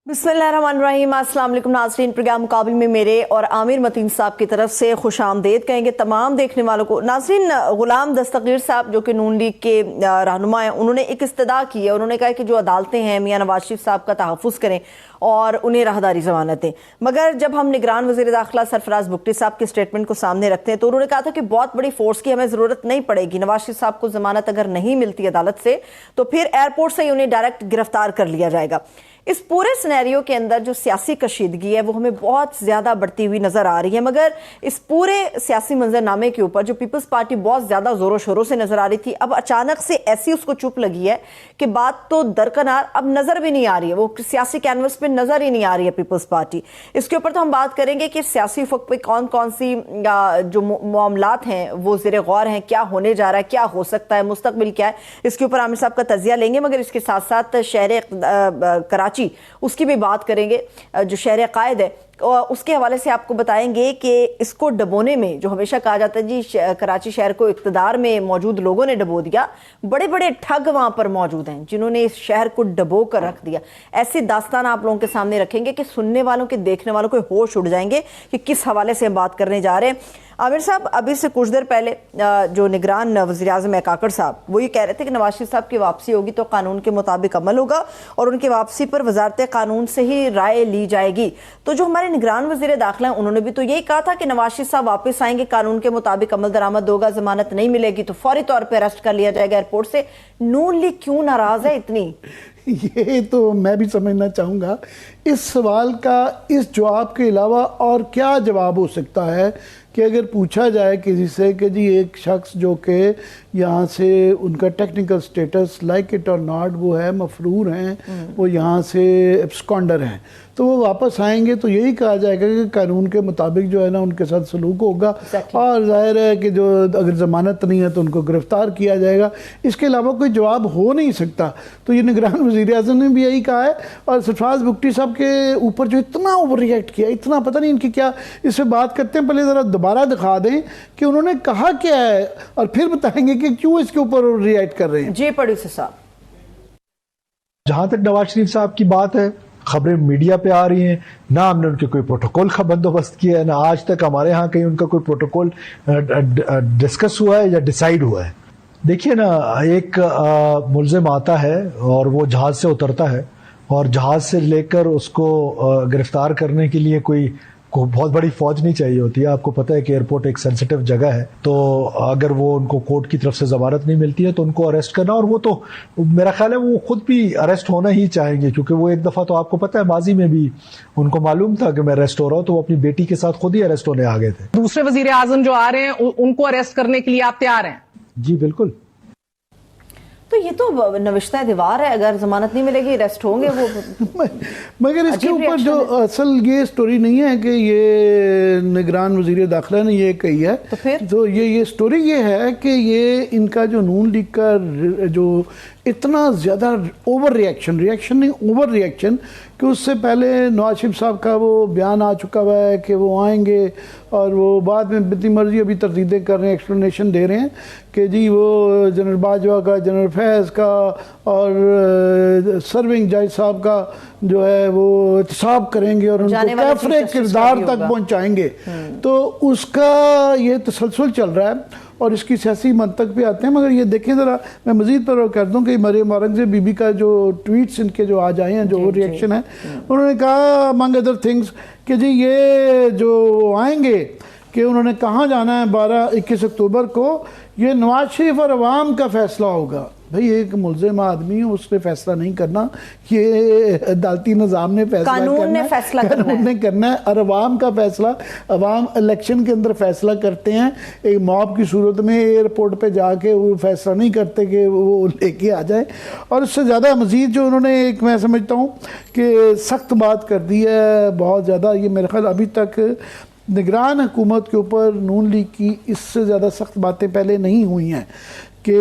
बिस्मिल्लाहिर्रहमानिर्रहीम। अस्सलाम वालेकुम नाज़रीन, प्रोग्राम मुकाबिल में मेरे और आमिर मतीन साहब की तरफ से खुश आमदेद कहेंगे तमाम देखने वालों को। नाज़रीन, गुलाम दस्तगीर साहब जो कि नून लीग के रहनुमा हैं, उन्होंने एक इस्तदा की है। उन्होंने कहा कि जो अदालतें हैं मियां नवाज शरीफ साहब का तहफ़्फ़ुज़ करें और उन्हें राहदारी ज़मानत दें। मगर जब हम निगरान वज़ीर दाखिला सरफराज बुगटी साहब के स्टेटमेंट को सामने रखते हैं तो उन्होंने कहा था कि बहुत बड़ी फोर्स की हमें ज़रूरत नहीं पड़ेगी। नवाज शरीफ साहब को ज़मानत अगर नहीं मिलती अदालत से तो फिर एयरपोर्ट से ही उन्हें डायरेक्ट गिरफ्तार कर लिया जाएगा। इस पूरे सिनेरियो के अंदर जो सियासी कशीदगी है वो हमें बहुत ज़्यादा बढ़ती हुई नज़र आ रही है। मगर इस पूरे सियासी मंजरनामे के ऊपर जो पीपल्स पार्टी बहुत ज़्यादा ज़ोरों शोरों से नज़र आ रही थी, अब अचानक से ऐसी उसको चुप लगी है कि बात तो दरकनार अब नज़र भी नहीं आ रही है, वो सियासी कैनवस पे नज़र ही नहीं आ रही है पीपल्स पार्टी। इसके ऊपर तो हम बात करेंगे कि सियासी उफ़क़ पे कौन कौन सी जो मामलात हैं वो ज़ेर गौर हैं, क्या होने जा रहा है, क्या हो सकता है, मुस्तकबिल क्या है, इसके ऊपर आमिर साहब का तजिया लेंगे। मगर इसके साथ साथ शहर कराची उसकी भी बात करेंगे। जो शहर कायद है उसके हवाले से आपको बताएंगे कि इसको डबोने में, जो हमेशा कहा जाता है जी कराची शहर को इक़्तिदार में मौजूद लोगों ने डबो दिया, बड़े बड़े ठग वहां पर मौजूद हैं जिन्होंने इस शहर को डबो कर रख दिया। ऐसी दास्तान आप लोगों के सामने रखेंगे कि सुनने वालों के, देखने वालों के होश उड़ जाएंगे कि किस हवाले से हम बात करने जा रहे हैं। आमिर साहब, अभी से कुछ देर पहले जो निगरान वज़ीर आज़म है काकड़ साहब, वो ये कह रहे थे कि नवाज शरीफ साहब की वापसी होगी तो कानून के मुताबिक अमल होगा और उनकी वापसी पर वजारत कानून से ही राय ली जाएगी। तो जो हमारे निगरान वज़ीर दाखिला उन्होंने भी तो यही कहा था कि नवाज शरीफ साहब वापस आएंगे, कानून के मुताबिक अमल दरामद होगा, जमानत नहीं मिलेगी तो फौरी तौर पर अरेस्ट कर लिया जाएगा एयरपोर्ट से। नून लीग क्यों नाराज है इतनी? ये तो मैं भी समझना चाहूँगा इस सवाल का। इस जवाब के अलावा और क्या जवाब हो सकता है कि अगर पूछा जाए किसी से कि जी एक शख्स जो कि यहाँ से उनका टेक्निकल स्टेटस लाइक इट और नॉट वो है, मफरूर हैं, वो यहाँ से एब्सकॉन्डर हैं, तो वो वापस आएंगे तो यही कहा जाएगा कि कानून के मुताबिक जो है ना उनके साथ सलूक होगा और जाहिर है कि जो अगर ज़मानत नहीं है तो उनको गिरफ्तार किया जाएगा। इसके अलावा कोई जवाब हो नहीं सकता। तो ये निगरान वज़ीर आज़म ने भी यही कहा है और सरफराज बुगटी साहब के ऊपर जो इतना ओवर रिएक्ट किया, इतना पता नहीं इनकी क्या, इस पर बात करते हैं। पहले ज़रा दोबारा दिखा दें कि उन्होंने कहा क्या है और फिर बताएंगे कि क्यों इसके ऊपर रिएक्ट कर रहे हैं। जी प्रोड्यूसर साहब, जहां तक नवाज शरीफ साहब की बात है, खबरें मीडिया पे आ रही हैं, ना हमने उनके कोई प्रोटोकॉल का बंदोबस्त किया है, ना आज तक हमारे यहाँ कहीं उनका कोई प्रोटोकॉल डिस्कस हुआ है या डिसाइड हुआ है। देखिए ना, एक मुल्जिम आता है और वो जहाज से उतरता है और जहाज से लेकर उसको गिरफ्तार करने के लिए कोई बहुत बड़ी फौज नहीं चाहिए होती है। आपको पता है कि एयरपोर्ट एक सेंसिटिव जगह है, तो अगर वो उनको कोर्ट की तरफ से जमानत नहीं मिलती है तो उनको अरेस्ट करना, और वो तो मेरा ख्याल है वो खुद भी अरेस्ट होना ही चाहेंगे, क्योंकि वो एक दफ़ा तो आपको पता है माजी में भी उनको मालूम था कि मैं अरेस्ट हो रहा हूँ, तो वो अपनी बेटी के साथ खुद ही अरेस्ट होने आ गए थे। दूसरे वजीर आजम जो आ रहे हैं उनको अरेस्ट करने के लिए आप तैयार हैं? जी बिल्कुल। तो ये तो नविश्ता दीवार है, अगर जमानत नहीं मिलेगी अरेस्ट होंगे वो। मगर इसके ऊपर जो असल ये स्टोरी नहीं है कि ये निगरान वज़ीर दाखिला ने ये कही है, तो फिर तो ये स्टोरी ये है कि ये इनका जो नून लीग का जो इतना ज़्यादा ओवर रिएक्शन नहीं ओवर रिएक्शन, कि उससे पहले नवाज शरीफ साहब का वो बयान आ चुका हुआ है कि वो आएंगे और वो बाद में बितनी मर्जी अभी तरदीदें कर रहे हैं, एक्सप्लेनेशन दे रहे हैं कि जी वो जनरल बाजवा का, जनरल फैज़ का और सर्विंग जज साहब का जो है वो एहतसाब करेंगे और उनको कैफरे किरदार तक पहुँचाएंगे। तो उसका ये तसलसल चल रहा है और इसकी सियासी मंतक पे आते हैं। मगर ये देखें ज़रा, मैं मज़ीद पर कर दूं कि मरियम औरंगज़ेब बीबी का जो ट्वीट्स इनके जो आज आए हैं, जो रिएक्शन है, उन्होंने कहा अमंग अदर थिंग्स कि जी ये जो आएंगे कि उन्होंने कहाँ जाना है 21 अक्टूबर को, ये नवाज शरीफ और अवाम का फैसला होगा। भाई एक मुल्जिम आदमी है, उसने फैसला नहीं करना, ये अदालती निज़ाम ने फैसला करना है और अवाम का फैसला, अवाम इलेक्शन के अंदर फैसला करते हैं। एक मॉब की सूरत में एयरपोर्ट पे जाके वो फैसला नहीं करते कि वो लेके आ जाए। और उससे ज़्यादा मज़ीद जो उन्होंने एक, मैं समझता हूँ कि सख्त बात कर दी है बहुत ज़्यादा। ये मेरे ख्याल अभी तक निगरान हुकूमत के ऊपर नून लीग की इससे ज़्यादा सख्त बातें पहले नहीं हुई हैं कि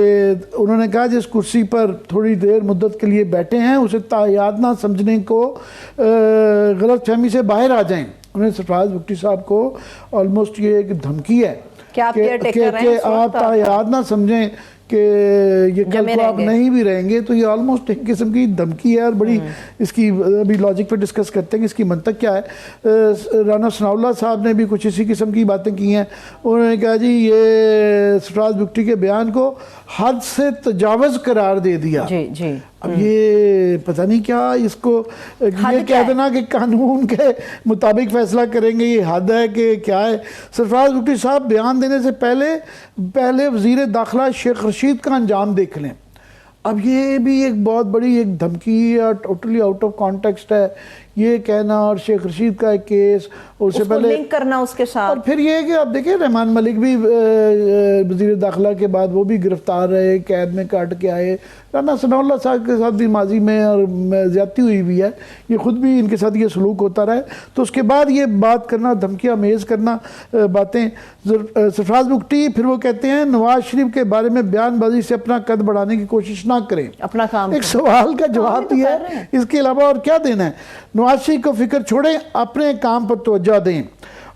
उन्होंने कहा जिस कुर्सी पर थोड़ी देर मुद्दत के लिए बैठे हैं उसे तायाद ना समझने को, गलत फहमी से बाहर आ जाएं। उन्होंने सरफराज बुगटी साहब को ऑलमोस्ट ये एक धमकी है कि आप तायाद ना समझें कि ये कल जमे को आप रहेंगे। नहीं भी रहेंगे, तो ये ऑलमोस्ट एक किस्म की धमकी है और बड़ी इसकी अभी लॉजिक पे डिस्कस करते हैं कि इसकी मंतक क्या है। राना सनाउल्लाह साहब ने भी कुछ इसी किस्म की बातें की हैं। उन्होंने कहा जी ये सरफराज बुगटी के बयान को हद से तजावज़ करार दे दिया। जी जी। अब ये पता नहीं क्या इसको ये क्या कह है? देना कि कानून के मुताबिक फैसला करेंगे, ये हद है कि क्या है। सरफराज बुगटी साहब बयान देने से पहले वजीर दाखिला शेख रशीद का अंजाम देख लें। अब ये भी एक बहुत बड़ी एक धमकी या टोटली आउट ऑफ कॉन्टेक्स्ट है ये कहना, और शेख रशीद का एक केस, उससे उसको पहले लिंक करना उसके साथ। और फिर ये है कि आप देखिए रहमान मलिक भी वजीर दाखिला के बाद वो भी गिरफ्तार रहे, कैद में काट के आए। राना सनाउल्लाह साहब के साथ भी माजी में और ज्यादती हुई भी है, ये खुद भी इनके साथ ये सलूक होता रहा है। तो उसके बाद ये बात करना, धमकियाँ मेज़ करना बातें। सरफराज बुगटी फिर वो कहते हैं नवाज शरीफ के बारे में बयानबाजी से अपना कद बढ़ाने की कोशिश ना करें। अपना काम एक सवाल का जवाब तो दिया कर रहे है, हैं। इसके अलावा और क्या देना है। नवाज शरीफ को फिक्र छोड़ें, अपने काम पर तवज्जो दें।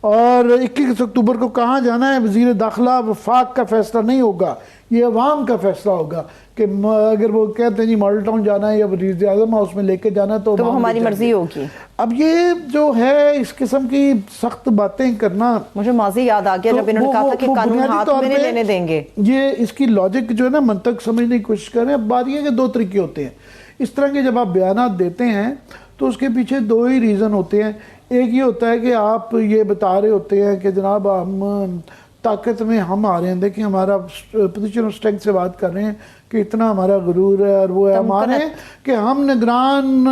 और 21 अक्टूबर को कहाँ जाना है, वजीर दाखिला वफाक का फैसला नहीं होगा, ये अवाम का फैसला होगा कि अगर वो कहते हैं जी मॉडल टाउन जाना है या वज़ीर आज़म हाउस में लेके जाना है तो वो अवाम हमारी ले मर्जी जाएंगे। होगी। अब ये जो है इस किस्म की सख्त बातें करना, मुझे माजी याद आ गया तो जब इन्होंने कहा था कि वो कानून बुनियादी हाथ तौर में नहीं पे लेने देंगे। ये इसकी लॉजिक जो है ना मंतक समझने की कोशिश करें। अब बात यह है कि दो तरीके होते हैं इस तरह के, जब आप बयानात देते हैं तो उसके पीछे दो ही रीज़न होते हैं। एक ये होता है कि आप ये बता रहे होते हैं कि जनाब हम ताकत में हम आ रहे हैं, देखिए हमारा पोजीशन ऑफ स्ट्रेंथ से बात कर रहे हैं कि इतना हमारा गुरूर है और वो है, हम आ रहे हैं कि हम निगरान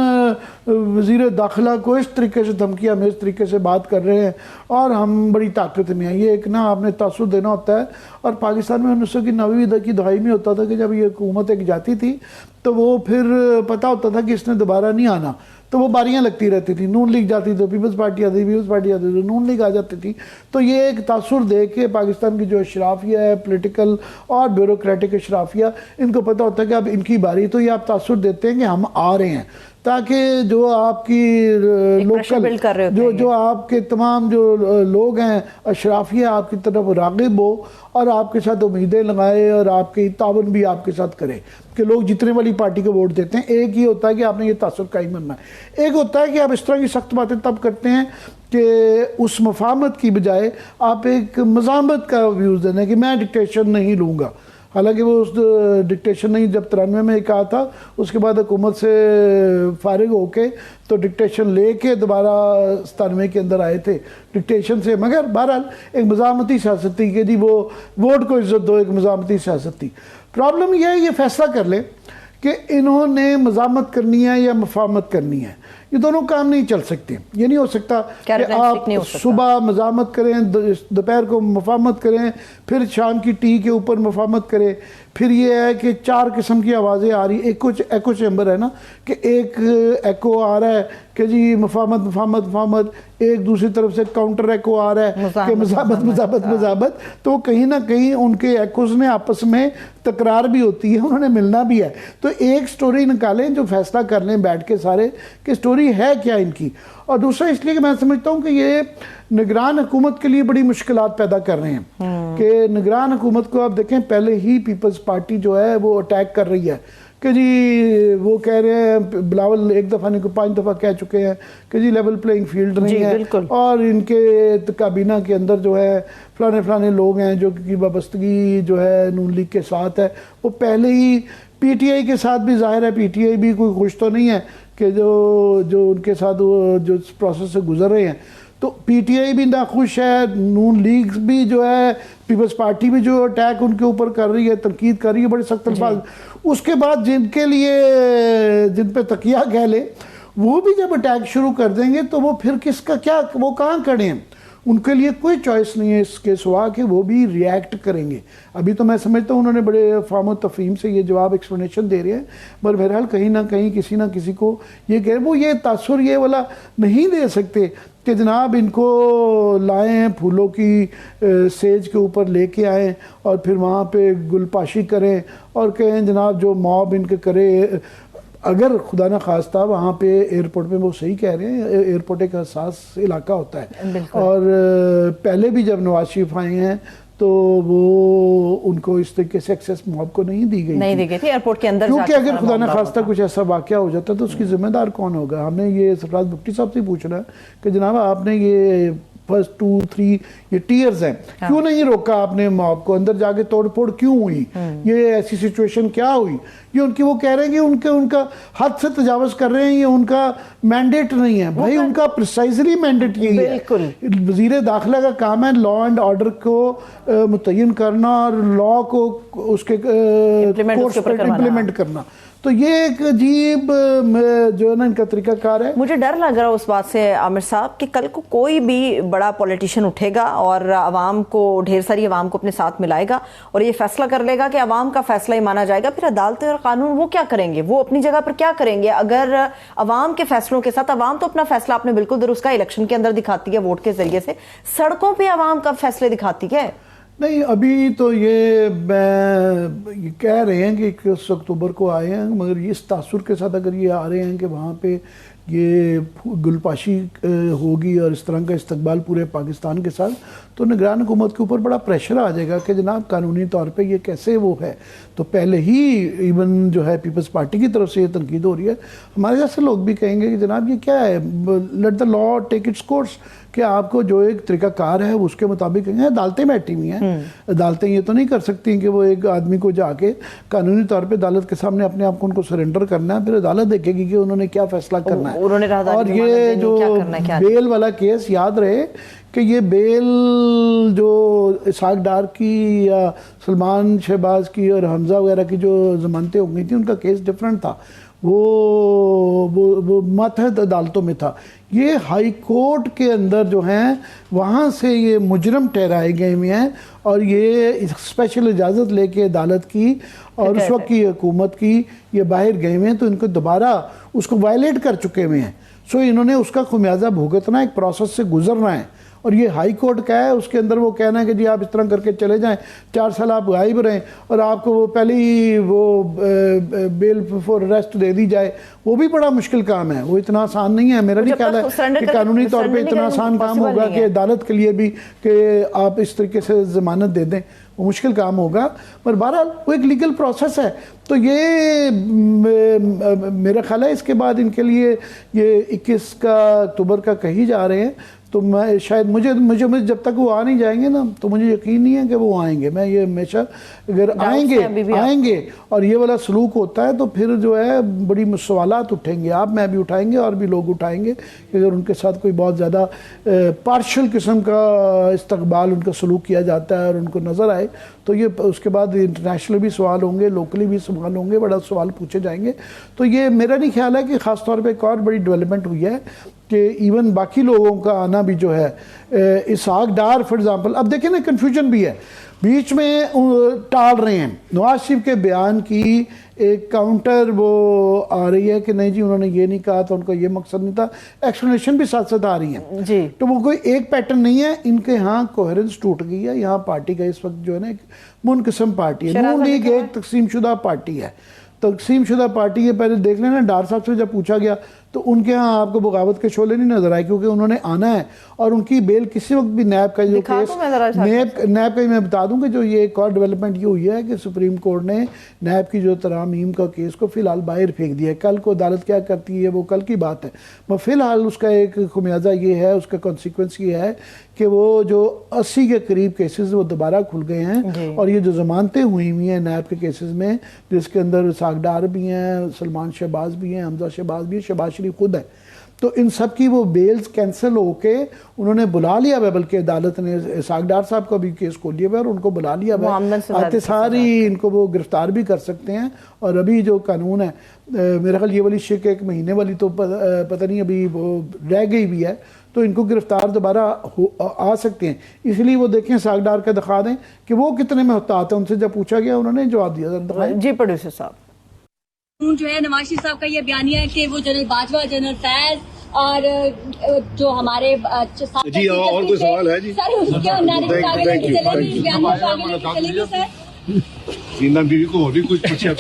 वजीर दाखिला को इस तरीके से धमकियाँ में इस तरीके से बात कर रहे हैं और हम बड़ी ताकत में हैं। ये एक ना आपने तासुर देना होता है। और पाकिस्तान में 1990 की दहाई में होता था कि जब ये हुकूमत एक जाती थी तो वो फिर पता होता था कि इसने दोबारा नहीं आना, तो वो बारियां लगती रहती थी। नून लीग जाती तो पीपल्स पार्टी आती, पीपल्स पार्टी आती तो नून लीग आ जाती थी। तो ये एक तासुर दे के पाकिस्तान की जो अशराफिया है, पॉलिटिकल और ब्यूरोक्रेटिक अशराफिया, इनको पता होता है कि अब इनकी बारी, तो ये आप तासुर देते हैं कि हम आ रहे हैं, ताकि जो आपकी लोकल जो आपके तमाम जो लोग हैं अशराफिया आपकी तरफ राग़िब हो और आपके साथ उम्मीदें लगाए और आपकी तावन भी आपके साथ करे कि लोग जितने वाली पार्टी को वोट देते हैं। एक ही होता है कि आपने ये तासुर कायम करना है, एक होता है कि आप इस तरह की सख्त बातें तब करते हैं कि उस मफाहमत की बजाय आप एक मज़ामत का व्यूज़ देना है कि मैं डिक्टेशन नहीं लूँगा। हालांकि वो उस डिक्टेशन नहीं, जब 93 में कहा था उसके बाद हुकूमत से फारिग होके तो डिक्टेशन लेके दोबारा 97 के अंदर आए थे डिक्टेशन से। मगर बहरहाल एक मज़ामती सियासत थी कि जी वो वोट को इज्जत दो, एक मज़ामती सियासत थी। प्रॉब्लम यह है ये फैसला कर ले कि इन्होंने मज़ामत करनी है या मफाहमत करनी है, ये दोनों काम नहीं चल सकते। ये नहीं हो सकता कि आप सुबह मज़ामत करें, दोपहर को मफाहमत करें, फिर शाम की टी के ऊपर मफाहमत करें। फिर ये है कि चार किस्म की आवाज़ें आ रही, एक कुछ एको चैम्बर है ना कि एक एको आ रहा है कि जी मफाहमत मफाहमत मफाहमत, एक दूसरी तरफ से काउंटर एको आ रहा है कि मज़ामत मज़ामत मज़ामत। तो कहीं ना कहीं उनके एकोज में आपस में तकरार भी होती है, उन्होंने मिलना भी है। तो एक स्टोरी निकालें जो फैसला कर लें बैठ के सारे कि स्टोरी है क्या इनकी। और दूसरा इसलिए कि मैं समझता हूँ कि ये निगरान हुकूमत के लिए बड़ी मुश्किलात पैदा कर रहे हैं कि निगरान हुकूमत को आप देखें पहले ही पीपल्स पार्टी जो है वो अटैक कर रही है कि जी वो कह रहे हैं, बिलावल एक दफ़ा नहीं 5 दफ़ा कह चुके हैं कि जी लेवल प्लेइंग फील्ड नहीं है और इनके काबीना के अंदर जो है फलाने लोग हैं जो कि वाबस्तगी जो है नून लीग के साथ है। वो पहले ही पीटीआई के साथ भी जाहिर है, पीटीआई भी कोई खुश तो नहीं है कि जो उनके साथ जो प्रोसेस से गुजर रहे हैं। तो पीटीआई भी नाखुश है, नून लीग भी जो है, पीपल्स पार्टी भी जो अटैक उनके ऊपर कर रही है, तनकीद कर रही है बड़े सख्त अल्फाज। उसके बाद जिनके लिए जिन पे तकिया कह ले वो भी जब अटैक शुरू कर देंगे तो वो फिर किसका क्या, वो कहाँ खड़े हैं। उनके लिए कोई चॉइस नहीं है इसके सिवा कि वो भी रिएक्ट करेंगे। अभी तो मैं समझता हूँ उन्होंने बड़े फाम तफहीम से ये जवाब एक्सप्लेनेशन दे रहे हैं, पर बहरहाल कहीं ना कहीं किसी ना किसी को ये कह वो ये तासुर ये वाला नहीं दे सकते कि जनाब इनको लाएं फूलों की सेज के ऊपर लेके आएँ और फिर वहाँ पे गुलपाशी करें और कहें जनाब जो मॉब इनके करे। अगर खुदा न खास्ता वहाँ पे एयरपोर्ट पे वो सही कह रहे हैं, एयरपोर्ट एक हसास इलाका होता है और पहले भी जब नवाज शरीफ आए हैं तो वो उनको इस तरीके से एक्सेस मॉब को नहीं दी गई थी एयरपोर्ट के अंदर, क्योंकि अगर खुदा न खास्ता कुछ ऐसा वाकया हो जाता तो उसकी जिम्मेदार कौन होगा। हमने ये सरफराज भुट्टी साहब से पूछना है कि जनाब आपने ये फर्स्ट 2, 3 ये टीयर्स हैं, क्यों नहीं रोका आपने मॉब को, अंदर जाके तोड़फोड़ क्यों हुई, ये ऐसी सिचुएशन क्या हुई, ये उनकी वो कह रहे हैं कि उनका हद से तजावज कर रहे हैं, ये उनका मैंडेट नहीं है। भाई उनका प्रिसाइजली मैंडेट यही है। वजीर दाखिला का काम है लॉ एंड ऑर्डर को मुतय्यन करना और लॉ को उसके इम्प्लीमेंट करना। तो ये एक अजीब जो है ना इनका तरीकाकार है। मुझे डर लग रहा है उस बात से आमिर साहब कि कल को कोई भी बड़ा पॉलिटिशियन उठेगा और अवाम को, ढेर सारी अवाम को अपने साथ मिलाएगा और ये फैसला कर लेगा कि अवाम का फैसला ही माना जाएगा। फिर अदालतें और कानून वो क्या करेंगे, वो अपनी जगह पर क्या करेंगे अगर अवाम के फैसलों के साथ, अवाम तो अपना फैसला आपने बिल्कुल दुरुस्त कहा इलेक्शन के अंदर दिखाती है वोट के जरिए से, सड़कों पर अवाम का फैसले दिखाती है। नहीं अभी तो ये कह रहे हैं कि 21 अक्टूबर को आए हैं, मगर इस तासुर के साथ अगर ये आ रहे हैं कि वहाँ पे ये गुलपाशी होगी और इस तरह का इस्तकबाल पूरे पाकिस्तान के साथ, तो निगरान हुकूमत के ऊपर बड़ा प्रेशर आ जाएगा कि जनाब कानूनी तौर पे ये कैसे वो है। तो पहले ही इवन जो है पीपल्स पार्टी की तरफ से ये तनकीद हो रही है, हमारे जैसे लोग भी कहेंगे कि जनाब ये क्या है, let the law take its course, कि आपको जो एक तरीकाकार है उसके मुताबिक अदालतें बैठी हुई हैं। अदालतें ये तो नहीं कर सकती कि वो एक आदमी को जाके कानूनी तौर पे अदालत के सामने अपने आप को उनको सरेंडर करना है, फिर अदालत देखेगी कि उन्होंने क्या फैसला करना है। और ये जो बेल वाला केस, याद रहे कि ये बेल जो इसहाक डार की या सलमान शहबाज की और हमजा वगैरह की जो जमानतें हो गई थी, उनका केस डिफरेंट था, वो मातहत अदालतों में था। ये हाई कोर्ट के अंदर जो हैं वहाँ से ये मुजरम ठहराए गए हुए हैं और ये स्पेशल इजाज़त लेके अदालत की और उस वक्त की हुकूमत की ये बाहर गए हुए हैं, तो इनको दोबारा उसको वायलेट कर चुके हुए हैं। सो इन्होंने उसका खुमियाजा भुगतना, एक प्रोसेस से गुजरना है। और ये हाई कोर्ट का है, उसके अंदर वो कहना है कि जी आप इस तरह करके चले जाएं, 4 साल आप गायब रहें और आपको वो पहले ही वो बेल फॉर अरेस्ट दे दी जाए, वो भी बड़ा मुश्किल काम है। वो इतना आसान नहीं है। मेरा नहीं ख्याल है कि कानूनी तौर पे इतना आसान काम होगा कि अदालत के लिए भी कि आप इस तरीके से जमानत दे दें, वो मुश्किल काम होगा। पर बहरहाल वो एक लीगल प्रोसेस है। तो ये मेरा ख्याल है इसके बाद इनके लिए ये 21 अक्टूबर का कही जा रहे हैं, तो मैं शायद मुझे जब तक वो आ नहीं जाएंगे ना, तो मुझे यकीन नहीं है कि वो आएंगे। मैं ये हमेशा अगर आएंगे और ये वाला सलूक होता है तो फिर जो है बड़ी सवालात उठेंगे, आप मैं भी उठाएंगे और भी लोग उठाएंगे कि अगर उनके साथ कोई बहुत ज़्यादा पार्शल किस्म का इस्तकबाल उनका सलूक किया जाता है और उनको नज़र आए, तो ये उसके बाद इंटरनेशनल भी सवाल होंगे, लोकली भी सवाल होंगे, बड़ा सवाल पूछे जाएंगे। तो ये मेरा नहीं ख्याल है कि ख़ास तौर पर एक और बड़ी डेवलपमेंट हुई है कि इवन बाकी लोगों का आना भी जो है, इसहाक डार फॉर एग्जांपल, अब देखें ना कन्फ्यूजन भी है, बीच में टाल रहे हैं। नवाज शरीफ के बयान की एक काउंटर वो आ रही है कि नहीं जी उन्होंने ये नहीं कहा था, उनका ये मकसद नहीं था, एक्सप्लेनेशन भी साथ साथ आ रही है जी। तो वो कोई एक पैटर्न नहीं है, इनके यहाँ कोहेरेंस टूट गई है। यहाँ पार्टी का इस वक्त जो है ना एक मुनक़िस्म पार्टी है। नून लीग एक तकसीम शुदा पार्टी है। तकसीम शुदा पार्टी ये पहले देख लेना, डार साहब से जब पूछा गया तो उनके यहाँ आपको बगावत के शोले नहीं नजर आए, क्योंकि उन्होंने आना है और उनकी बेल किसी वक्त भी नैब का जो केस, नैब का मैं बता दूं कि जो ये एक और डेवलपमेंट ये हुई है कि सुप्रीम कोर्ट ने नैब की जो तरामीम का केस को फिलहाल बाहर फेंक दिया है। कल को अदालत क्या करती है वो कल की बात है, मगर फिलहाल उसका एक खुमियाजा ये है, उसका कॉन्सिक्वेंस ये है कि वो जो 80 के करीब केसेस वो दोबारा खुल गए हैं और ये जो जमानतें हुई हैं नैब के केसेस में, जिसके अंदर इसहाक डार भी हैं, सलमान शहबाज भी हैं, हमजा शहबाज भी, शहबाज शरीफ खुद है, तो इन सब की वो बेल्स कैंसिल होके उन्होंने बुला लिया है, बल्कि अदालत ने इसहाक डार साहब का भी केस खोल दिया है और उनको बुला लिया है, सारी इनको वो गिरफ्तार भी कर सकते हैं। और अभी जो कानून है मेरा ख्याल ये वाली शिक 1 महीने वाली तो पता नहीं अभी वो रह गई भी है, तो इनको गिरफ्तार दोबारा आ सकते हैं। इसलिए वो देखें इसहाक डार का दिखा दें कि वो कितने में होता आता है। उनसे जब पूछा गया उन्होंने जवाब दिया। जी प्रोड्यूसर साहब, जो है नवाज शरीफ साहब का ये बयानिया है कि वो जनरल बाजवा, जनरल फैज और जो हमारे जी और कोई सवाल है जी सर, उसके चलेंगे सर, बीवी को और भी कुछ पूछा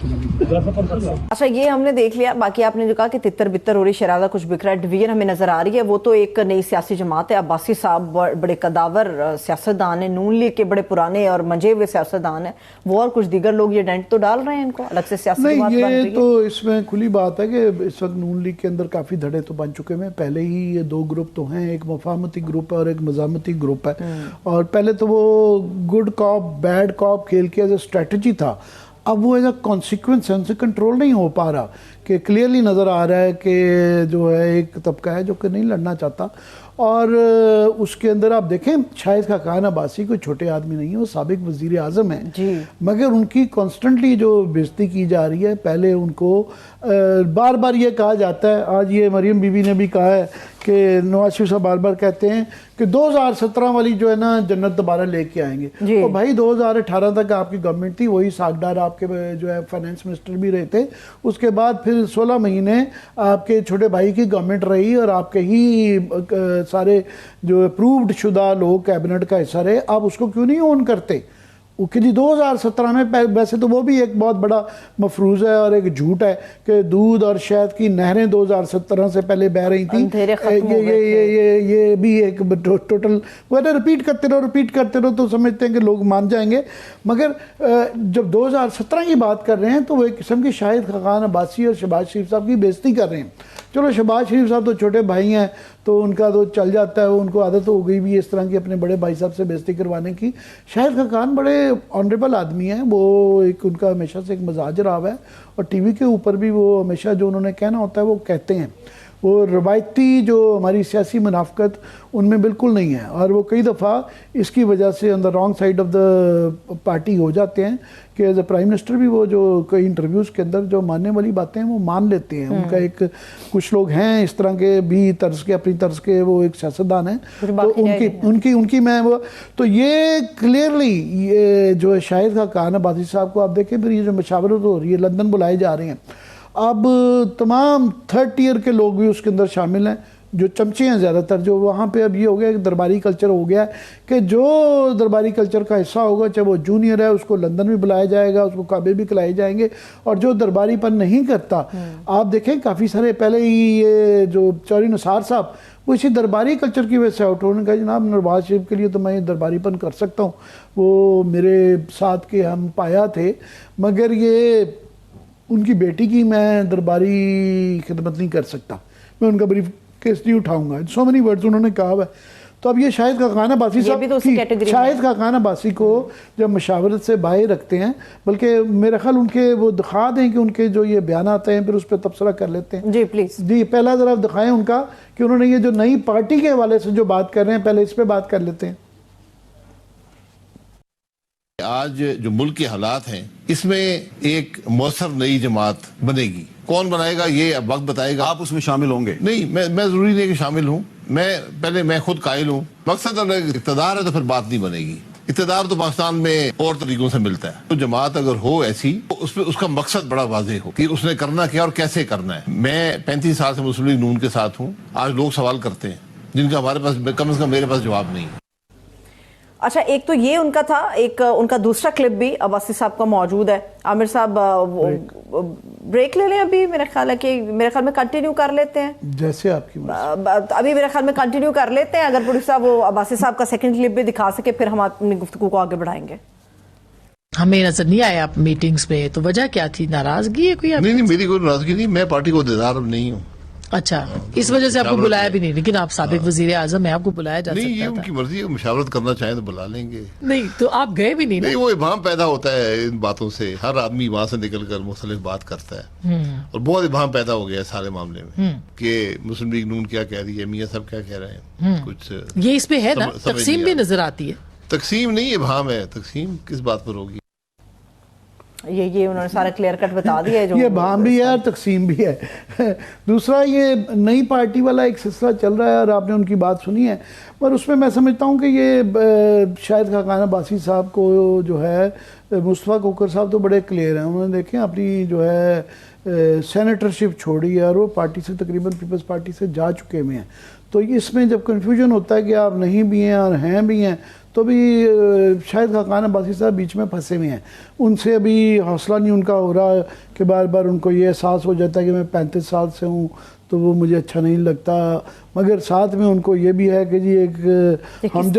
अच्छा, ये हमने देख लिया। बाकी आपने जो कहा कि तितर बितर हो रही, शरादा कुछ बिखरा, डिवीजन हमें नजर आ रही है, वो तो एक नई सियासी जमात है। अब्बासी साहब बड़े कदावर सियासतदान है, नून लीग के बड़े पुराने और मंजे हुए सियासतदान है, वो और कुछ दीगर लोग ये डेंट तो डाल रहे हैं इनको अलग से सियासी नहीं, जमात बन रही ये है। तो इसमें खुली बात है कि इस वक्त नून लीग के अंदर काफ़ी धड़े तो बन चुके हैं। पहले ही ये दो ग्रुप तो हैं, एक मफाहमती ग्रुप है और एक मजामती ग्रुप है। और पहले तो वो गुड कॉप बैड कॉप खेल के एज ए स्ट्रेटजी था, अब वो एज अ कॉन्सिक्वेंस उनसे कंट्रोल नहीं हो पा रहा। कि क्लियरली नज़र आ रहा है कि जो है एक तबका है जो कि नहीं लड़ना चाहता। और उसके अंदर आप देखें, शाहिद खाकान अब्बासी कोई छोटे आदमी नहीं है, वो साबिक वजीर आज़म है जी। मगर उनकी कॉन्स्टेंटली जो बेइज्जती की जा रही है। पहले उनको बार बार ये कहा जाता है, आज ये मरियम बीबी ने भी कहा है कि नवाज शरीफ साहब बार बार कहते हैं कि 2017 वाली जो है ना जन्नत दोबारा लेके आएंगे। तो भाई 2018 तक आपकी गवर्नमेंट थी, वही सागदार आपके जो है फाइनेंस मिनिस्टर भी रहे थे। उसके बाद फिर 16 महीने आपके छोटे भाई की गवर्नमेंट रही और आपके ही सारे जो अप्रूव्ड शुदा लोग कैबिनेट का हिस्सा रहे। आप उसको क्यों नहीं ऑन करते? कि जी 2017 में, वैसे तो वो भी एक बहुत बड़ा मफरूज़ है और एक झूठ है कि दूध और शहद की नहरें 2017 से पहले बह रही थी। ये भी एक टोटल वैसे रिपीट करते रहो तो समझते हैं कि लोग मान जाएंगे। मगर जब 2017 की बात कर रहे हैं तो वो एक किस्म की शाहिद खाकान अब्बासी और शहबाज शरीफ साहब की बेइज्जती कर रहे हैं। चलो, शहबाज शरीफ साहब तो छोटे भाई हैं तो उनका तो चल जाता है, उनको आदत हो गई भी इस तरह की अपने बड़े भाई साहब से बेइज्जती करवाने की। शाहिद खाकान बड़े ऑनरेबल आदमी हैं, वो एक उनका हमेशा से एक मजाज रहा है और टीवी के ऊपर भी वो हमेशा जो उन्होंने कहना होता है वो कहते हैं। वो रवायती जो हमारी सियासी मुनाफकत उनमें बिल्कुल नहीं है और वो कई दफ़ा इसकी वजह से on the wrong side of the party हो जाते हैं कि एज ए प्राइम मिनिस्टर भी वो जो कई इंटरव्यूज़ के अंदर जो मानने वाली बातें हैं वो मान लेते हैं। उनका एक कुछ लोग हैं इस तरह के भी तर्ज के, अपनी तर्ज के, वो एक सियासतदान हैं तो उनकी मैं वो तो ये क्लियरली ये जो है शाहिद खाकान अब्बासी साहब को आप देखें, फिर ये जो मशावरत हो रही है, लंदन बुलाए जा रहे हैं, अब तमाम थर्ड टीयर के लोग भी उसके अंदर शामिल हैं जो चमचे हैं ज़्यादातर। जो वहाँ पे अब ये हो गया कि दरबारी कल्चर हो गया है कि जो दरबारी कल्चर का हिस्सा होगा, चाहे वो जूनियर है, उसको लंदन भी बुलाया जाएगा, उसको काबे भी खिलाए जाएंगे। और जो दरबारीपन नहीं करता, आप देखें काफ़ी सारे पहले ही ये जो चौधरी निसार साहब वो इसी दरबारी कल्चर की वजह से आउट होने का, जनाब नवाज शरीफ के लिए तो मैं दरबारीपन कर सकता हूँ, वो मेरे साथ के हम पाया थे, मगर ये उनकी बेटी की मैं दरबारी खिदमत नहीं कर सकता, मैं उनका ब्रीफ केस नहीं उठाऊंगा। सो मेनी वर्ड्स उन्होंने कहा हुआ। तो अब ये शाहिद खाकान अब्बासी साहब शाहिद खाकान अब्बासी को जब मशावरत से बाहर रखते हैं, बल्कि मेरा ख्याल उनके वो दिखा दें कि उनके जो ये बयान आते हैं फिर उस पर तबसरा कर लेते हैं। जी प्लीज़ जी, पहला ज़रा दिखाएं उनका कि उन्होंने ये जो नई पार्टी के हवाले से जो बात कर रहे हैं, पहले इस पर बात कर लेते हैं। आज जो मुल्क के हालात हैं इसमें एक मौसर नई जमात बनेगी। कौन बनाएगा ये अब वक्त बताएगा। आप उसमें शामिल होंगे? नहीं, मैं जरूरी नहीं कि शामिल हूँ। मैं खुद कायल हूँ। मकसद अगर इक़्तिदार है तो फिर बात नहीं बनेगी। इक़्तिदार तो पाकिस्तान में और तरीकों से मिलता है। तो जमात अगर हो ऐसी तो उसमें उसका मकसद बड़ा वाज़ेह हो कि उसने करना क्या और कैसे करना है। मैं 35 साल से मुस्लिम लीग नून के साथ हूँ। आज लोग सवाल करते हैं जिनका हमारे पास कम से कम मेरे पास जवाब नहीं है। अच्छा, एक तो ये उनका था, एक उनका दूसरा क्लिप भी अब्बासी साहब का मौजूद है। आमिर साहब ब्रेक ले लें अभी, मेरा ख्याल है कि मेरे ख्याल में कंटिन्यू कर लेते हैं, जैसे आपकी अभी मेरे ख्याल में कंटिन्यू कर लेते हैं। अगर पुलिस साहब वो अब्बासी साहब का सेकंड क्लिप भी दिखा सके फिर हम अपनी गुफ्तगू को आगे बढ़ाएंगे। हमें नजर नहीं आया आप मीटिंग्स में, तो वजह क्या थी? नाराजगी है कोई? नहीं, मेरी कोई नाराजगी नहीं। मैं पार्टी को देदार नहीं हूँ। अच्छा, इस वजह से आपको बुलाया भी नहीं, लेकिन आप साबिक वजीर आजम है, आपको बुलाया जा सकता था। नहीं, ये उनकी मर्जी है, मुशावरत करना चाहें तो बुला लेंगे। नहीं तो आप गए भी नहीं? नहीं, वो इबाम पैदा होता है इन बातों से। हर आदमी वहां से निकल कर मुख्तलिफ बात करता है और बहुत इबाम पैदा हो गया सारे मामले में कि मुस्लिम लीग नून क्या कह रही है, मियाँ सब क्या कह रहे हैं। कुछ ये इस पे है ना, तकसीम भी नजर आती है। तकसीम नहीं, इबाम है। तकसीम किस बात पर होगी? ये उन्होंने सारा क्लियर कट बता दिया है। जो ये भाम भी है और तकसीम भी है। दूसरा, ये नई पार्टी वाला एक सिलसिला चल रहा है और आपने उनकी बात सुनी है, पर उसमें मैं समझता हूँ कि ये शाहिद खाकान अब्बासी साहब को जो है, मुस्तफ़ा कोकर साहब तो बड़े क्लियर हैं। उन्होंने देखें अपनी जो है सेनेटरशिप छोड़ी है और वो पार्टी से तकरीबन पीपल्स पार्टी से जा चुके हुए हैं। तो इसमें जब कन्फ्यूजन होता है कि आप नहीं भी हैं और हैं भी हैं, तो अभी शाहिद खाकान अब्बासी साहब बीच में फंसे हुए हैं, उनसे अभी हौसला नहीं उनका हो रहा कि बार बार उनको ये एहसास हो जाता है कि मैं 35 साल से हूँ तो वो मुझे अच्छा नहीं लगता, मगर साथ में उनको ये भी है कि जी हम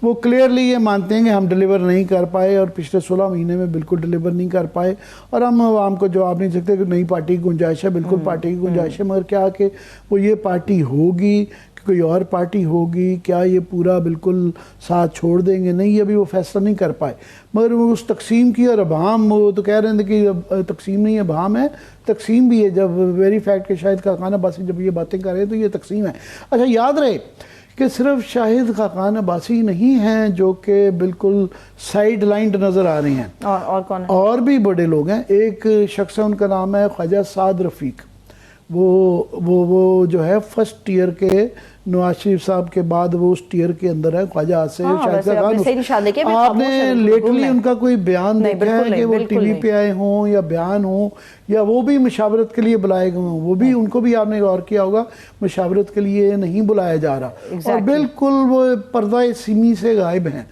वो क्लियरली ये मानते हैं कि हम डिलीवर नहीं कर पाए और पिछले 16 महीने में बिल्कुल डिलीवर नहीं कर पाए, और हम आवाम को जवाब नहीं सकते कि नई पार्टी की गुंजाइश है, बिल्कुल पार्टी की गुंजाइश है, मगर क्या कि वो ये पार्टी होगी कोई और पार्टी होगी, क्या ये पूरा बिल्कुल साथ छोड़ देंगे, नहीं अभी वो फैसला नहीं कर पाए। मगर वो उस तकसीम की और अभाम, वो तो कह रहे थे कि तकसीम नहीं है अभाम है, तकसीम भी है। जब वेरी फैक्ट के शाहिद खाकान अब्बासी जब ये बातें कर रहे हैं तो ये तकसीम है। अच्छा याद रहे कि सिर्फ शाहिद खाकान अब्बासी नहीं हैं जो कि बिल्कुल साइड लाइंड नज़र आ रहे हैं, और कौन है? और भी बड़े लोग हैं। एक शख्स है, उनका नाम है ख्वाजा साद रफ़ीक। वो जो है फर्स्ट टीयर के नवाज शरीफ साहब के बाद वो उस टीयर के अंदर है। ख्वाजा आपने लेटली उनका कोई बयान देखा है कि वो टीवी पे आए हों या बयान हो या वो भी मुशावरत के लिए बुलाए गए हों? वो भी उनको भी आपने गौर किया होगा मुशावरत के लिए नहीं बुलाया जा रहा, और बिल्कुल वो पर्दा सिमी से गायब हैं,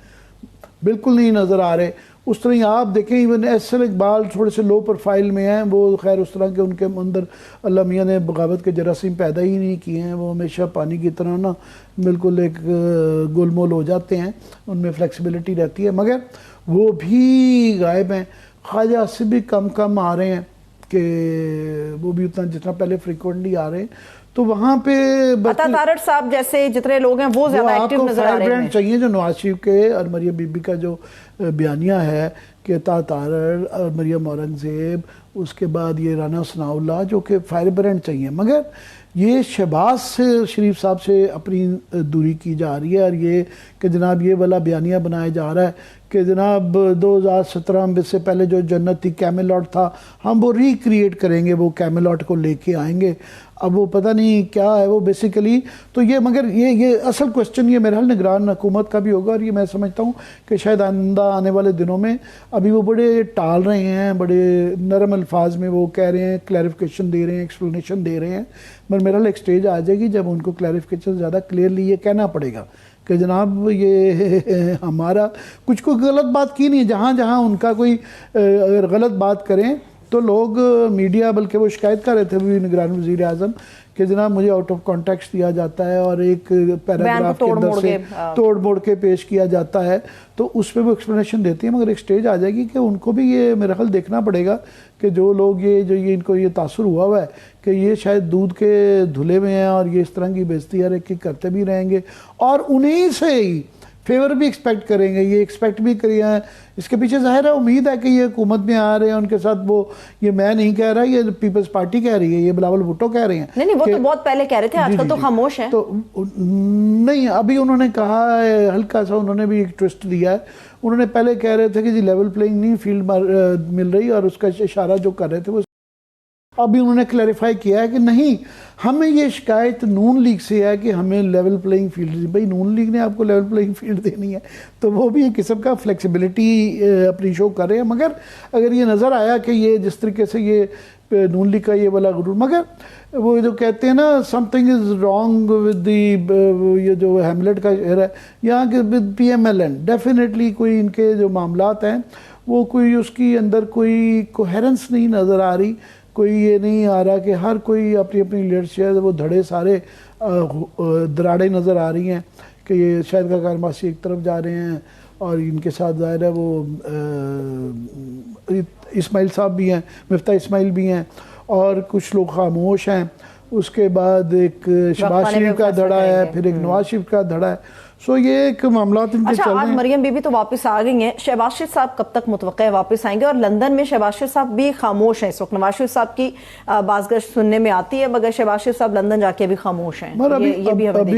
बिल्कुल नहीं नजर आ रहे। उस तरह आप देखें इवन एहसन इकबाल थोड़े से लो प्रोफाइल में हैं, वो खैर उस तरह के उनके अंदर अल्लाह मियाँ ने बगावत के जरासीम पैदा ही नहीं किए हैं, वो हमेशा पानी की तरह ना बिल्कुल एक गोलमोल हो जाते हैं, उनमें फ्लेक्सिबिलिटी रहती है, मगर वो भी गायब हैं। ख्वाजा से भी कम आ रहे हैं कि वो भी उतना जितना पहले फ्रिक्वेंटली आ रहे हैं, तो वहाँ पे तारड़ साहब जैसे जितने लोग हैं वो ज्यादा एक्टिव नजर आ रहे हैं। चाहिए जो नवाज शरीफ के और मरियम बीबी का जो बयानिया है कि तारड़ और मरियम औरंगजेब, उसके बाद ये राना सनाउल्लाह जो कि फायर ब्रांड चाहिए, मगर ये शहबाज शरीफ साहब से अपनी दूरी की जा रही है, और ये कि जनाब ये वाला बयानिया बनाया जा रहा है कि जनाब 2017 में से पहले जो जन्नत थी कैमेलॉट था, हम वो रिक्रिएट करेंगे, वो कैमेलॉट को लेके आएंगे। अब वो पता नहीं क्या है वो बेसिकली, तो ये मगर ये असल क्वेश्चन ये मेरा निगरान हुकूमत का भी होगा, और ये मैं समझता हूँ कि शायद आइंदा आने वाले दिनों में अभी वो बड़े टाल रहे हैं, बड़े नरम अल्फाज में वो कह रहे हैं, क्लैरिफिकेशन दे रहे हैं, एक्सप्लेनेशन दे रहे हैं, मगर मेरा एक स्टेज आ जाएगी जब उनको क्लैरिफिकेशन ज़्यादा क्लियरली ये कहना पड़ेगा कि जनाब ये हमारा कुछ कोई गलत बात की नहीं है। जहाँ जहाँ उनका कोई अगर गलत बात करें तो लोग मीडिया, बल्कि वो शिकायत कर रहे थे भी निगरान वज़ीर आज़म कि जनाब मुझे आउट ऑफ कॉन्टेक्स्ट दिया जाता है और एक पैराग्राफ के अंदर से तोड़ मोड़ के पेश किया जाता है, तो उस पर वो एक्सप्लेनेशन देती है। मगर एक स्टेज आ जाएगी कि उनको भी ये मेरा ख्याल देखना पड़ेगा कि जो लोग ये इनको ये तासुर हुआ है कि ये शायद दूध के धुले में हैं और ये इस तरह की बेइज्जती हर एक की करते भी रहेंगे और उन्हीं से ही फेवर भी एक्सपेक्ट करेंगे, ये एक्सपेक्ट भी करिए हैं। इसके पीछे जाहिर है उम्मीद है कि ये हुकूमत में आ रहे हैं, उनके साथ वो, ये मैं नहीं कह रहा, ये पीपल्स पार्टी कह रही है, ये बिलावल भुट्टो कह रहे हैं। नहीं वो तो बहुत पहले कह रहे थे, आजकल तो खामोश है। तो नहीं, अभी उन्होंने कहा है, हल्का सा उन्होंने भी एक ट्विस्ट दिया है। उन्होंने पहले कह रहे थे कि जी लेवल प्लेइंग नहीं फील्ड मिल रही, और उसका इशारा जो कर रहे थे वो अभी उन्होंने क्लैरिफाई किया है कि नहीं, हमें ये शिकायत नून लीग से है कि हमें लेवल प्लेइंग फील्ड, भाई नून लीग ने आपको लेवल प्लेइंग फील्ड देनी है, तो वो भी एक किस्म का फ्लेक्सिबिलिटी अपनी शो कर रहे हैं। मगर अगर ये नज़र आया कि ये जिस तरीके से ये नून लीग का ये वाला गुरूर, मगर वो जो कहते हैं ना something is wrong with the, ये जो हैमलेट का शेर है यहाँ के विद PMLN, डेफिनेटली कोई इनके जो मामलात हैं वो कोई उसकी अंदर कोई कोहेरेंस नहीं नज़र आ रही, कोई ये नहीं आ रहा कि हर कोई अपनी अपनी लीडरशिप, वो धड़े सारे दराड़े नज़र आ रही हैं कि ये शायद का कारमासी एक तरफ जा रहे हैं और इनके साथ ज़ाहिर है वो इस्माइल साहब भी हैं, मिफ्ता इस्माइल भी हैं, और कुछ लोग खामोश हैं। उसके बाद एक शहबाज शरीफ का धड़ा है, फिर एक नवाज शरीफ का धड़ा है। सो ये एक मामला इनके चल रहे हैं। आज मरियम बीबी तो वापस आ गई हैं, शहबाज शरीफ साहब कब तक मुतवक्का है वापस आएंगे? और लंदन में शहबाज शरीफ साहब भी खामोश हैं इस वक्त। नवाज शरीफ साहब की बाज़गश्त सुनने में आती है, मगर शहबाज शरीफ साहब लंदन जाके भी खामोश हैं।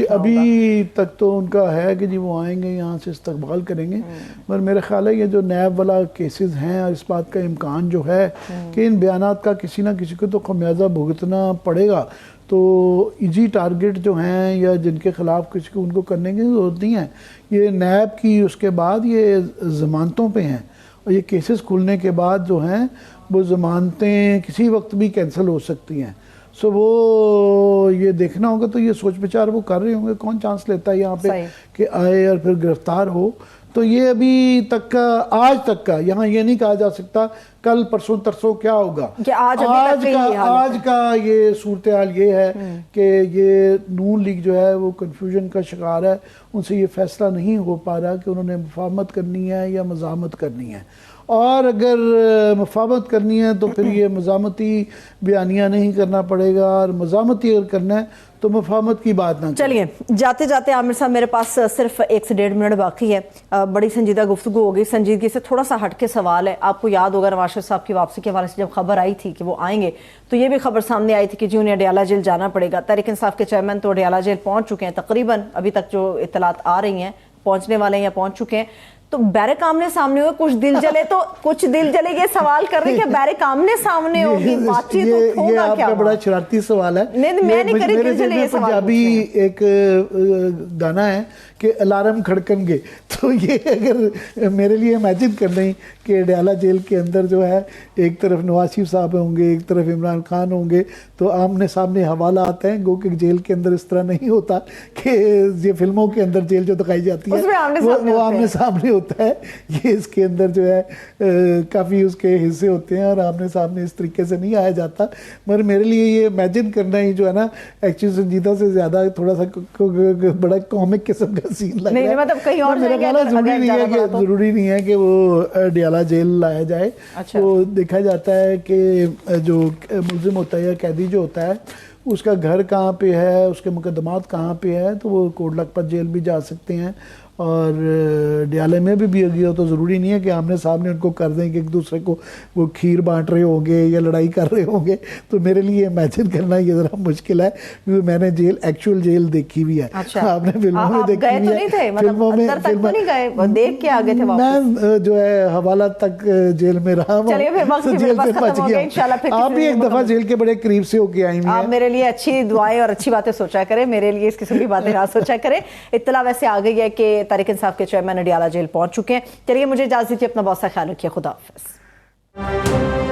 अभी तक तो उनका है कि जी वो आएंगे, यहाँ से इस्तकबाल करेंगे, मगर मेरा ख्याल है ये जो नैब वाला केसेस हैं और इस बात का इम्कान जो है कि इन बयानात का किसी ना किसी को तो खमियाजा भुगतना पड़ेगा, तो इजी टारगेट जो हैं या जिनके ख़िलाफ़ किसी को उनको करने की ज़रूरत नहीं है। ये नैब की उसके बाद ये ज़मानतों पे हैं, और ये केसेस खुलने के बाद जो हैं वो ज़मानतें किसी वक्त भी कैंसिल हो सकती हैं। सो वो ये देखना होगा, तो ये सोच विचार वो कर रहे होंगे कौन चांस लेता है यहाँ पे सही। कि आए और फिर गिरफ्तार हो। तो ये अभी तक का, आज तक का यहाँ ये नहीं कहा जा सकता कल परसों तरसों क्या होगा। कि आज अभी तक यही हालत आज का ये सूरत हाल ये है कि ये नून लीग जो है वो कंफ्यूजन का शिकार है। उनसे ये फैसला नहीं हो पा रहा कि उन्होंने मुफाहमत करनी है या मज़ामत करनी है, और अगर मुफाहमत करनी है तो फिर ये मज़ामती बयानिया नहीं करना पड़ेगा, और मज़ामती अगर करना है तो मुफाहमत की बात ना करें। चलिए, जाते जाते आमिर साहब मेरे पास सिर्फ 1 से 1.5 मिनट बाकी है। बड़ी संजीदा गुफ्तगू होगी, संजीदगी से थोड़ा सा हटके सवाल है। आपको याद होगा नवाज शरीफ साहब की वापसी के हवाले से जब खबर आई थी कि वो आएंगे, तो ये भी खबर सामने आई थी कि जी उन्हें अडयाला जेल जाना पड़ेगा। तहरीक इंसाफ के चेयरमैन तो अडयाला जेल पहुंच चुके हैं, तकरीबन अभी तक जो इत्तलात आ रही हैं, पहुंचने वाले हैं या पहुंच चुके हैं। तो बैरक आमने सामने हुए, कुछ दिल जले, तो कुछ दिल जले ये सवाल कर रहे हैं कि बैरक आमने सामने होगी बातचीत, तो ये होगा क्या? आपका बड़ा शरारती सवाल है। नहीं, मैं नहीं करी, दिल जले ये सवाल पंजाबी एक गाना है कि अलार्म खड़कनगे, तो ये अगर मेरे लिए इमेजिन कर रही कि अडयाला जेल के अंदर जो है एक तरफ नवाज शरीफ साहब होंगे, एक तरफ इमरान खान होंगे, तो आमने सामने हवाला आते हैं। गो कि जेल के अंदर इस तरह नहीं होता कि ये फिल्मों के अंदर जेल जो दिखाई जाती है उसमें आमने वो आमने सामने होता है। ये इसके अंदर जो है काफ़ी उसके हिस्से होते हैं और आमने सामने इस तरीके से नहीं आया जाता। मगर मेरे लिए ये इमेजिन करना ही जो है ना, एक्चुअली संजीदा से ज़्यादा थोड़ा सा बड़ा कॉमिक किस्म का सीन लग रहा है। मतलब कहीं और मेरा ख्याल है जरूरी नहीं है कि वो अडयाला जेल लाया जाए। अच्छा। वो देखा जाता है कि जो मुल्जिम होता है या कैदी जो होता है उसका घर कहाँ पे है, उसके मुकदमात कहाँ पे है, तो वो कोट लखपत जेल भी जा सकते हैं। और अडयाले में भी अगी हो तो ज़रूरी नहीं है कि आमने सामने उनको कर दें कि एक दूसरे को वो खीर बांट रहे होंगे या लड़ाई कर रहे होंगे। तो मेरे लिए इमेजिन करना ये ज़रा मुश्किल है, क्योंकि मैंने एक्चुअल जेल देखी हुई है। अच्छा। आपने फिल्मों में देखी गए हुई तो है। नहीं थे, मतलब फिल्मों में अंदर तक तो नहीं गए, देख के आ गए थे वापस? मैं जो है हवाला तक जेल में रहा हूँ। चलिए, फिर वक्त भी मेरे पास खत्म हो गया, इंशाल्लाह फिर आप भी एक दफ़ा जेल के बड़े करीब से होके आई हुई आप हैं। मेरे लिए अच्छी दुआएं और अच्छी बातें सोचा करें, मेरे लिए इस किस्म की बातें ना सोचा करें। इत्तला वैसे आ गई है कि तहरीक इंसाफ के चेयरमैन अडयाला जेल पहुंच चुके हैं। चलिए, मुझे इजाजत दीजिए, अपना बहुत सा ख्याल रखिए, खुदा हाफिज।